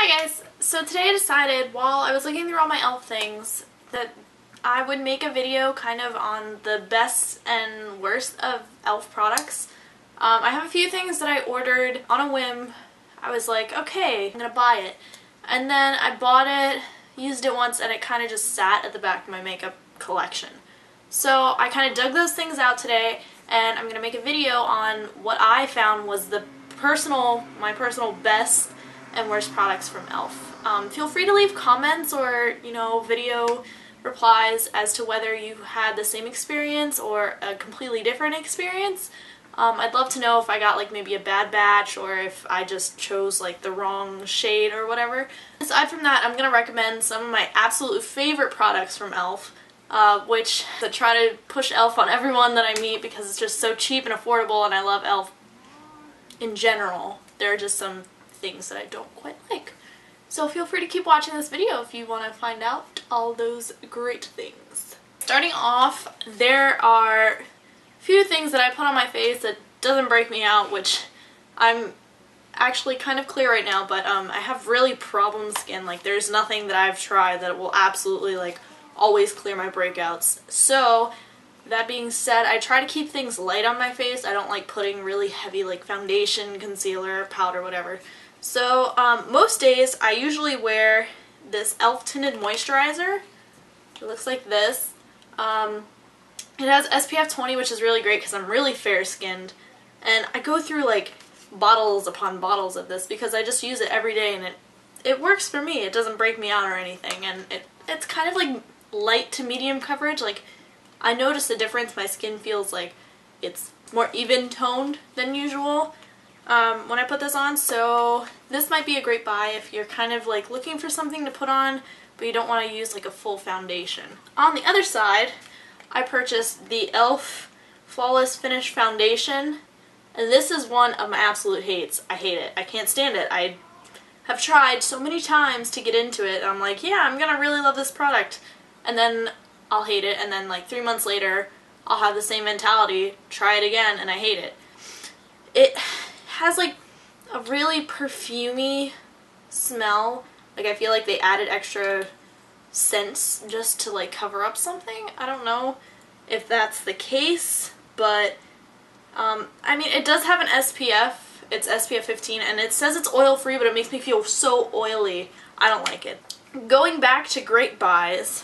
Hi guys! So today I decided while I was looking through all my e.l.f. things that I would make a video kind of on the best and worst of e.l.f. products. I have a few things that I ordered on a whim. I was like, okay, I'm gonna buy it. And then I bought it, used it once, and it kind of just sat at the back of my makeup collection. So I kind of dug those things out today and I'm gonna make a video on what I found was my personal best and worst products from e.l.f. Feel free to leave comments or, video replies as to whether you had the same experience or a completely different experience. I'd love to know if I got like maybe a bad batch or if I just chose like the wrong shade or whatever. Aside from that, I'm going to recommend some of my absolute favorite products from e.l.f. Which I try to push e.l.f. on everyone that I meet because it's just so cheap and affordable, and I love e.l.f. in general. There are just some things that I don't quite like. So feel free to keep watching this video if you want to find out all those great things. Starting off, there are a few things that I put on my face that doesn't break me out, which I'm actually kind of clear right now, but I have really problem skin. Like, there's nothing that I've tried that will absolutely like always clear my breakouts. So that being said, I try to keep things light on my face. I don't like putting really heavy like foundation, concealer, powder, whatever. So most days I usually wear this e.l.f. tinted moisturizer. It looks like this. It has SPF 20, which is really great because I'm really fair skinned, and I go through like bottles upon bottles of this because I just use it every day, and it works for me. It doesn't break me out or anything, and it's kind of like light to medium coverage. Like, I notice the difference. My skin feels like it's more even toned than usual when I put this on, so this might be a great buy if you're kind of like looking for something to put on but you don't want to use like a full foundation. On the other side, I purchased the e.l.f. Flawless Finish Foundation, and this is one of my absolute hates. I hate it. I can't stand it. I have tried so many times to get into it, and I'm like, yeah, I'm gonna really love this product, and then I'll hate it, and then like 3 months later I'll have the same mentality, try it again, and I hate it. It has like a really perfumey smell. Like, I feel like they added extra scents just to like cover up something. I don't know if that's the case, but I mean, it does have an SPF. It's SPF 15, and it says it's oil free, but it makes me feel so oily. I don't like it. Going back to great buys,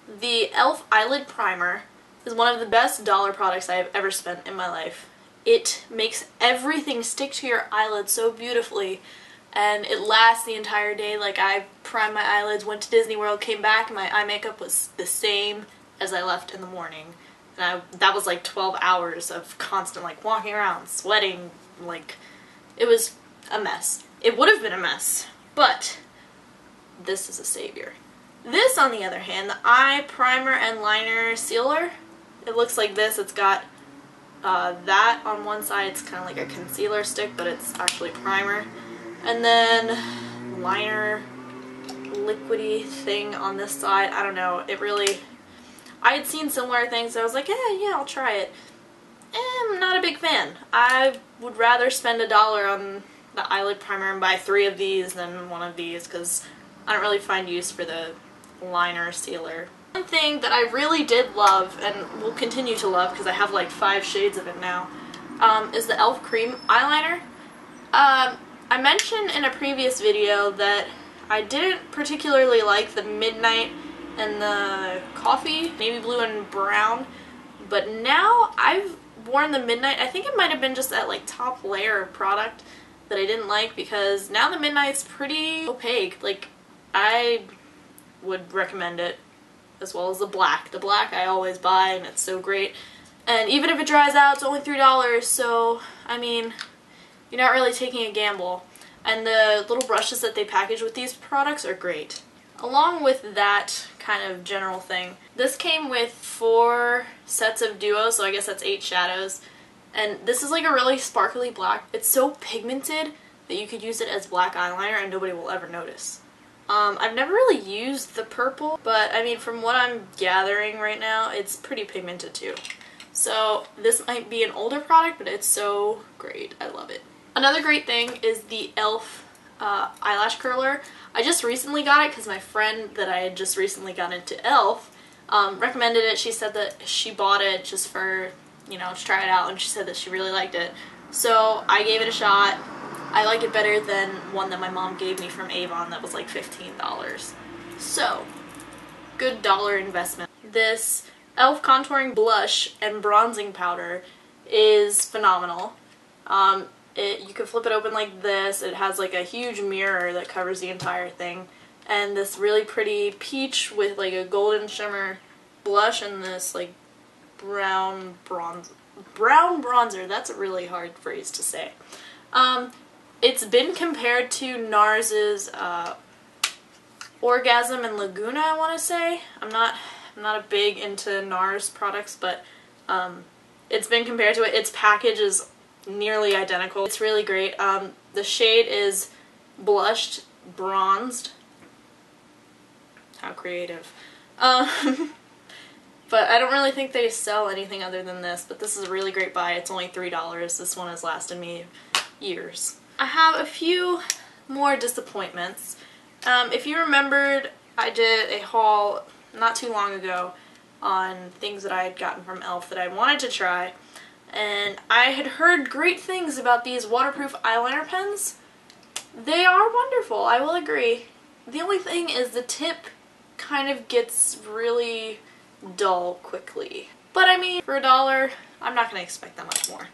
the e.l.f. eyelid primer is one of the best dollar products I have ever spent in my life. It makes everything stick to your eyelids so beautifully, and it lasts the entire day. Like, I primed my eyelids, went to Disney World, came back, and my eye makeup was the same as I left in the morning. And that was like 12 hours of constant like walking around, sweating, like, it was a mess. It would have been a mess, but this is a savior. This, on the other hand, the eye primer and liner sealer, it looks like this. It's got that on one side. It's kind of like a concealer stick, but it's actually primer. And then liner liquidy thing on this side. I don't know. It really... I had seen similar things, so I was like, yeah, I'll try it. I'm not a big fan. I would rather spend $1 on the eyelid primer and buy 3 of these than 1 of these, because I don't really find use for the liner sealer. One thing that I really did love, and will continue to love because I have like 5 shades of it now, is the e.l.f. cream eyeliner. I mentioned in a previous video that I didn't particularly like the Midnight and the coffee, navy blue and brown, but now I've worn the Midnight. I think it might have been just that like top layer of product that I didn't like, because now the Midnight's pretty opaque. Like, I would recommend it, as well as the black. The black I always buy, and it's so great. And even if it dries out, it's only $3, so, I mean, you're not really taking a gamble. And the little brushes that they package with these products are great. Along with that kind of general thing, this came with 4 sets of duos, so I guess that's 8 shadows. And this is like a really sparkly black. It's so pigmented that you could use it as black eyeliner and nobody will ever notice. I've never really used the purple, but I mean, from what I'm gathering right now, it's pretty pigmented too. So this might be an older product, but it's so great. I love it. Another great thing is the e.l.f. eyelash curler. I just recently got it because my friend that I had just recently got into e.l.f. Recommended it. She said that she bought it just for, you know, to try it out, and she said that she really liked it. So I gave it a shot. I like it better than one that my mom gave me from Avon that was like $15. So, good dollar investment. This e.l.f. contouring blush and bronzing powder is phenomenal. You can flip it open like this. It has like a huge mirror that covers the entire thing. And this really pretty peach with like a golden shimmer blush and this like brown bronzer. That's a really hard phrase to say. It's been compared to NARS's Orgasm and Laguna, I want to say. I'm not a big into NARS products, but it's been compared to it. Its package is nearly identical. It's really great. The shade is blushed bronzed. How creative. But I don't really think they sell anything other than this, but this is a really great buy. It's only $3. This one has lasted me years. I have a few more disappointments. If you remembered, I did a haul not too long ago on things that I had gotten from e.l.f. that I wanted to try, and I had heard great things about these waterproof eyeliner pens. They are wonderful, I will agree. The only thing is the tip kind of gets really dull quickly. But I mean, for $1, I'm not going to expect that much more.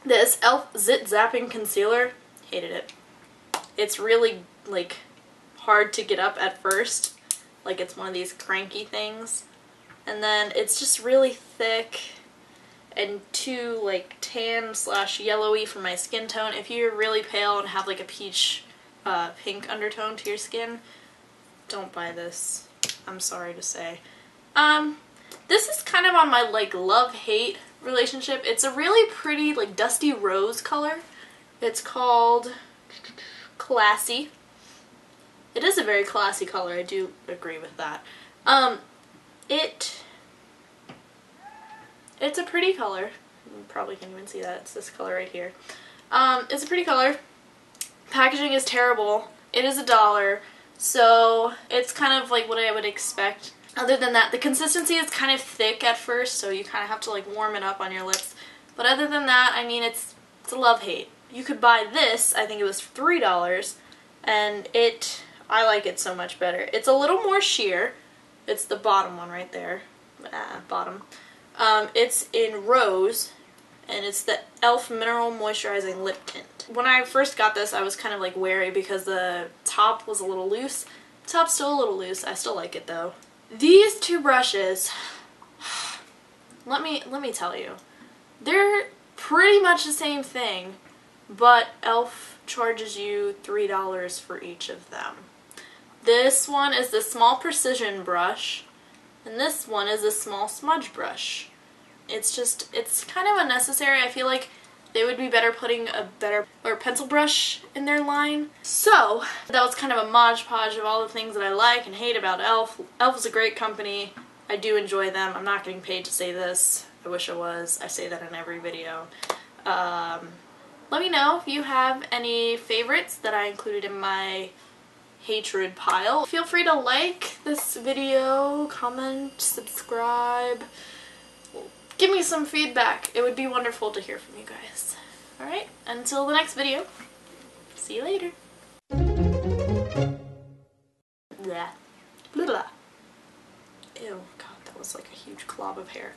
This e.l.f. Zit Zapping Concealer, hated it. It's really, like, hard to get up at first. Like, it's one of these cranky things. And then it's just really thick and too, like, tan/yellowy for my skin tone. If you're really pale and have, like, a peach pink undertone to your skin, don't buy this. I'm sorry to say. This is kind of on my, like, love-hate relationship. It's a really pretty, like, dusty rose color. It's called Classy. It is a very classy color, I do agree with that. It's a pretty color. You probably can't even see that. It's this color right here. It's a pretty color. Packaging is terrible. It is $1, so it's kind of like what I would expect. Other than that, the consistency is kind of thick at first, so you kind of have to like warm it up on your lips. But other than that, I mean, it's a love-hate. You could buy this, I think it was $3, and I like it so much better. It's a little more sheer. It's the bottom one right there. Bottom. It's in rose, and it's the e.l.f. Mineral Moisturizing Lip Tint. When I first got this, I was kind of like wary because the top was a little loose. The top's still a little loose. I still like it though. These two brushes, let me tell you, they're pretty much the same thing, but e.l.f. charges you $3 for each of them. This one is the small precision brush, and this one is a small smudge brush. It's kind of unnecessary. I feel like they would be better putting a better pencil brush in their line. So, that was kind of a modge podge of all the things that I like and hate about e.l.f. e.l.f. is a great company. I do enjoy them. I'm not getting paid to say this. I wish I was. I say that in every video. Let me know if you have any favorites that I included in my hatred pile. Feel free to like this video, comment, subscribe. Give me some feedback. It would be wonderful to hear from you guys. Alright, until the next video, see you later. Blah. Blah. Ew, God, that was like a huge glob of hair.